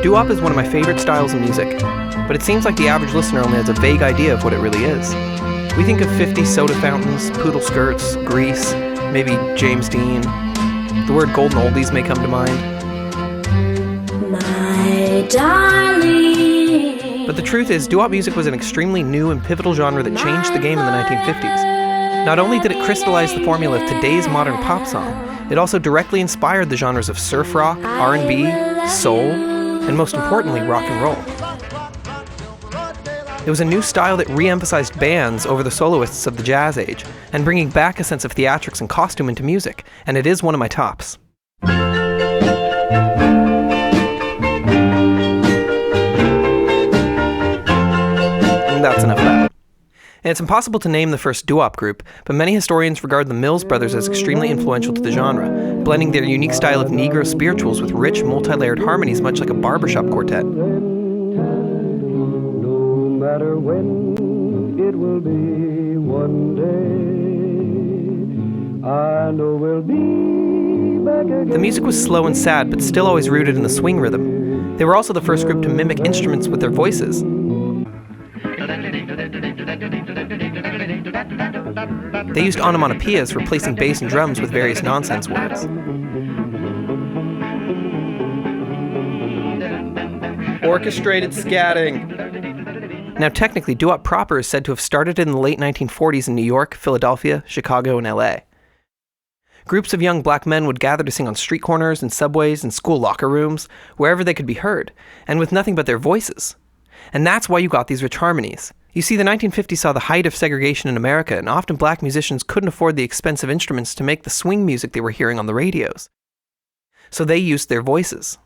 Doo-wop is one of my favorite styles of music, but it seems like the average listener only has a vague idea of what it really is. We think of 50s soda fountains, poodle skirts, Grease, maybe James Dean. The word golden oldies may come to mind. My darling. But the truth is, doo-wop music was an extremely new and pivotal genre that changed the game in the 1950s. Not only did it crystallize the formula of today's modern pop song, it also directly inspired the genres of surf rock, R&B, soul, and most importantly, rock and roll. It was a new style that re-emphasized bands over the soloists of the jazz age, and bringing back a sense of theatrics and costume into music, and it is one of my tops. And that's enough of that. And it's impossible to name the first doo-wop group, but many historians regard the Mills Brothers as extremely influential to the genre, blending their unique style of Negro spirituals with rich, multi-layered harmonies much like a barbershop quartet. No matter when, it will be one day. I know we'll be back again. The music was slow and sad, but still always rooted in the swing rhythm. They were also the first group to mimic instruments with their voices. They used onomatopoeias, replacing bass and drums with various nonsense words. Orchestrated scatting. Now technically, doo-wop proper is said to have started in the late 1940s in New York, Philadelphia, Chicago, and LA. Groups of young black men would gather to sing on street corners and subways and school locker rooms, wherever they could be heard, and with nothing but their voices. And that's why you got these rich harmonies. You see, the 1950s saw the height of segregation in America, and often black musicians couldn't afford the expensive instruments to make the swing music they were hearing on the radios. So they used their voices.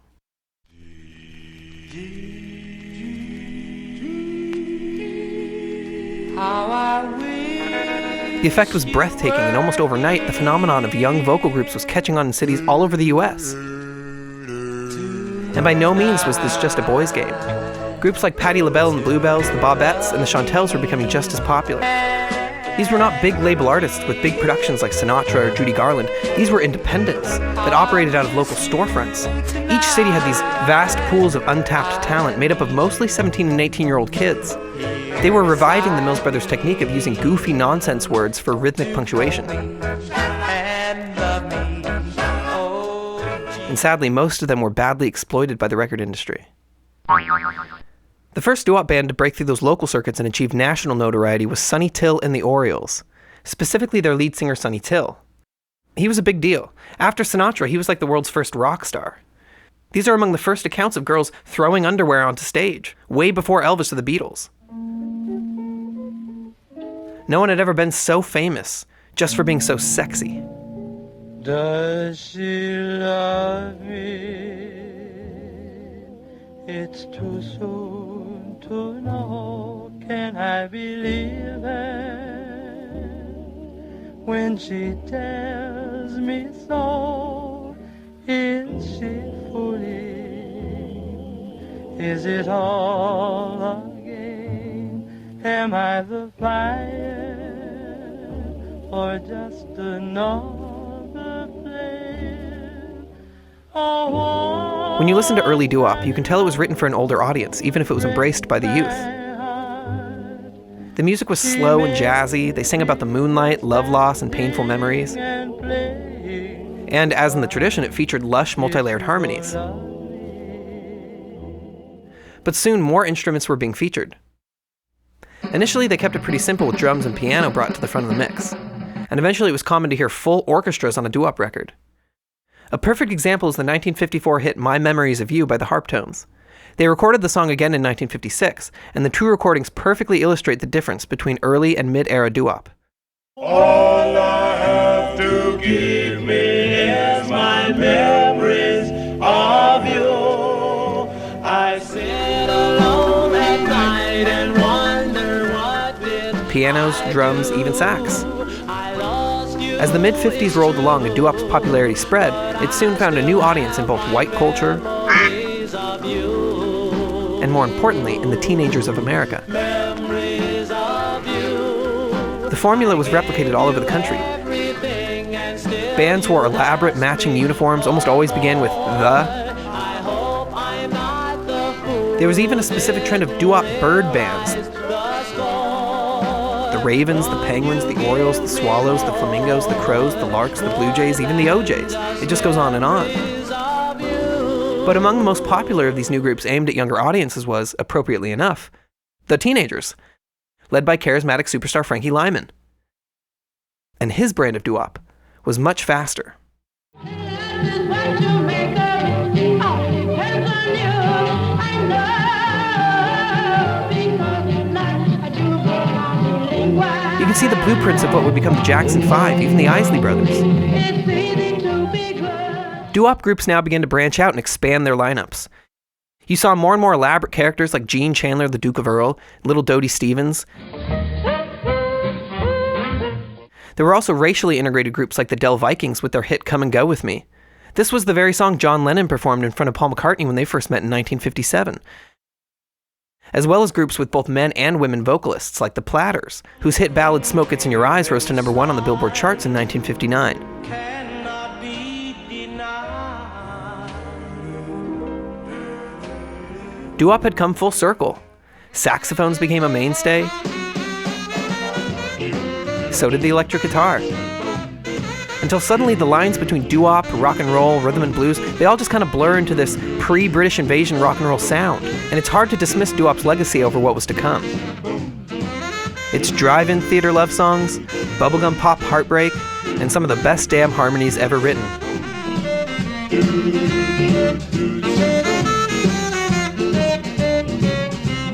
The effect was breathtaking, and almost overnight, the phenomenon of young vocal groups was catching on in cities all over the US. And by no means was this just a boys' game. Groups like Patti LaBelle and the Bluebells, the Bobettes, and the Chantels were becoming just as popular. These were not big label artists with big productions like Sinatra or Judy Garland. These were independents that operated out of local storefronts. Each city had these vast pools of untapped talent made up of mostly 17 and 18-year-old kids. They were reviving the Mills Brothers' technique of using goofy nonsense words for rhythmic punctuation. And sadly, most of them were badly exploited by the record industry. The first doo-wop band to break through those local circuits and achieve national notoriety was Sonny Till and the Orioles, specifically their lead singer Sonny Till. He was a big deal. After Sinatra, he was like the world's first rock star. These are among the first accounts of girls throwing underwear onto stage, way before Elvis or the Beatles. No one had ever been so famous, just for being so sexy. Does she love me? It's too soon to know. Can I believe it when she tells me so? Is she fooling? Is it all a game? Am I the fire or just another flame? Oh, when you listen to early doo-wop, you can tell it was written for an older audience, even if it was embraced by the youth. The music was slow and jazzy. They sang about the moonlight, love loss, and painful memories. And as in the tradition, it featured lush, multi-layered harmonies. But soon, more instruments were being featured. Initially, they kept it pretty simple with drums and piano brought to the front of the mix. And eventually, it was common to hear full orchestras on a doo-wop record. A perfect example is the 1954 hit My Memories of You by the Harptones. They recorded the song again in 1956, and the two recordings perfectly illustrate the difference between early and mid-era doo-wop. All I have to give me is my memories of you. I sit alone at night and wonder what did Pianos, drums, even sax. As the mid-50s rolled along and doo-wop's popularity spread, it soon found a new audience in both white culture and, more importantly, in the teenagers of America. The formula was replicated all over the country. Bands wore elaborate matching uniforms, almost always began with "the." There was even a specific trend of doo-wop bird bands. The ravens, the penguins, the orioles, the swallows, the flamingos, the crows, the larks, the blue jays, even the OJs. It just goes on and on. But among the most popular of these new groups aimed at younger audiences was, appropriately enough, the teenagers, led by charismatic superstar Frankie Lyman. And his brand of doo-wop was much faster. You can see the blueprints of what would become the Jackson 5, even the Isley Brothers. Doo-wop groups now began to branch out and expand their lineups. You saw more and more elaborate characters like Gene Chandler, the Duke of Earl, Little Dodie Stevens. There were also racially integrated groups like the Del Vikings with their hit Come and Go With Me. This was the very song John Lennon performed in front of Paul McCartney when they first met in 1957. As well as groups with both men and women vocalists like the Platters, whose hit ballad Smoke Gets in Your Eyes rose to number 1 on the Billboard charts in 1959. Doo-wop had come full circle. Saxophones became a mainstay. So did the electric guitar. Until suddenly the lines between doo-wop, rock and roll, rhythm and blues, they all just kind of blur into this pre-British invasion rock and roll sound. And it's hard to dismiss doo-wop's legacy over what was to come. It's drive-in theater love songs, bubblegum pop heartbreak, and some of the best damn harmonies ever written.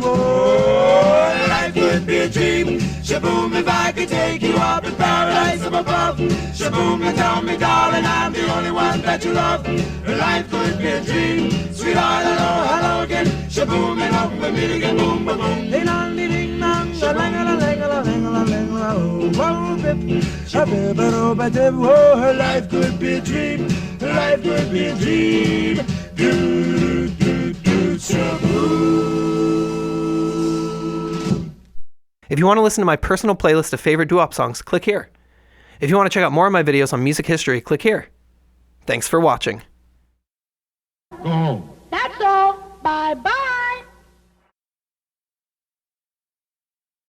Oh, life could be a dream. Shaboom, if I could take you up in paradise up above. Shaboom, you tell me, darling, I'm the only one that you love. Life could be a dream. Sweetheart, hello, hello again. Shaboom, and up we meet again. Boom, boom, boom. Ding dong, ding dong, oh, life could be a dream. Life could be a dream. Do, do, do, shaboom. If you want to listen to my personal playlist of favorite doo-wop songs, click here. If you want to check out more of my videos on music history, click here. Thanks for watching. Go home. That's all. Bye-bye.